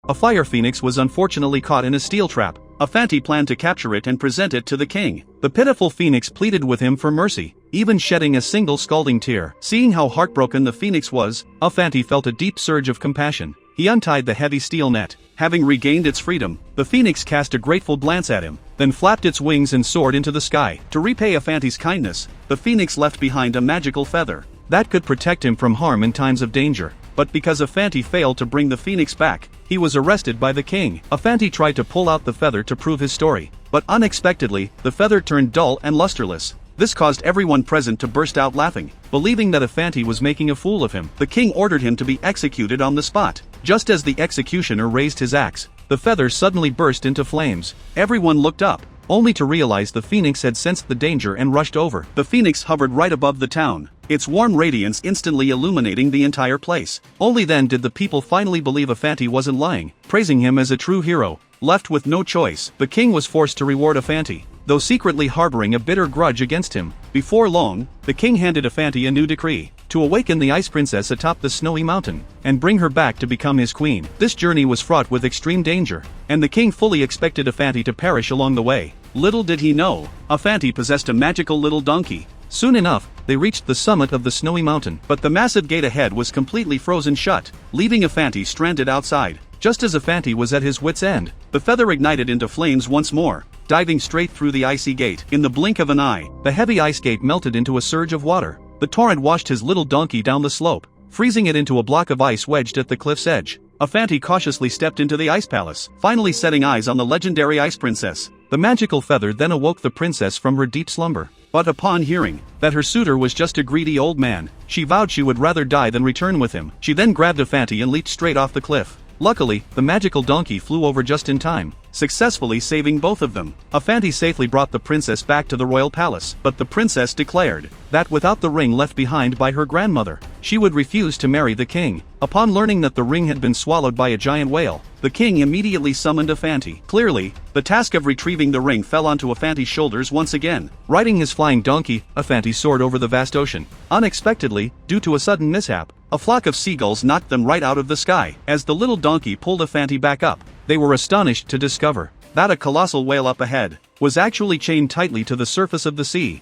A fire phoenix was unfortunately caught in a steel trap. Afanti planned to capture it and present it to the king. The pitiful phoenix pleaded with him for mercy, even shedding a single scalding tear. Seeing how heartbroken the phoenix was, Afanti felt a deep surge of compassion. He untied the heavy steel net. Having regained its freedom, the phoenix cast a grateful glance at him, then flapped its wings and soared into the sky. To repay Afanti's kindness, the phoenix left behind a magical feather that could protect him from harm in times of danger. But because Afanti failed to bring the phoenix back, he was arrested by the king. Afanti tried to pull out the feather to prove his story, but unexpectedly, the feather turned dull and lusterless. This caused everyone present to burst out laughing, believing that Afanti was making a fool of him. The king ordered him to be executed on the spot. Just as the executioner raised his axe, the feather suddenly burst into flames. Everyone looked up, only to realize the phoenix had sensed the danger and rushed over. The phoenix hovered right above the town, its warm radiance instantly illuminating the entire place. Only then did the people finally believe Afanti wasn't lying, praising him as a true hero. Left with no choice, the king was forced to reward Afanti, though secretly harboring a bitter grudge against him. Before long, the king handed Afanti a new decree: to awaken the Ice Princess atop the snowy mountain, and bring her back to become his queen. This journey was fraught with extreme danger, and the king fully expected Afanti to perish along the way. Little did he know, Afanti possessed a magical little donkey. Soon enough, they reached the summit of the snowy mountain, but the massive gate ahead was completely frozen shut, leaving Afanti stranded outside. Just as Afanti was at his wit's end, the feather ignited into flames once more, diving straight through the icy gate. In the blink of an eye, the heavy ice gate melted into a surge of water. The torrent washed his little donkey down the slope, freezing it into a block of ice wedged at the cliff's edge. Afanti cautiously stepped into the ice palace, finally setting eyes on the legendary Ice Princess. The magical feather then awoke the princess from her deep slumber. But upon hearing that her suitor was just a greedy old man, she vowed she would rather die than return with him. She then grabbed Afanti and leaped straight off the cliff. Luckily, the magical donkey flew over just in time, successfully saving both of them. Afanti safely brought the princess back to the royal palace, but the princess declared that without the ring left behind by her grandmother, she would refuse to marry the king. Upon learning that the ring had been swallowed by a giant whale, the king immediately summoned Afanti. Clearly, the task of retrieving the ring fell onto Afanti's shoulders once again. Riding his flying donkey, Afanti soared over the vast ocean. Unexpectedly, due to a sudden mishap, a flock of seagulls knocked them right out of the sky. As the little donkey pulled Afanti back up, they were astonished to discover that a colossal whale up ahead was actually chained tightly to the surface of the sea.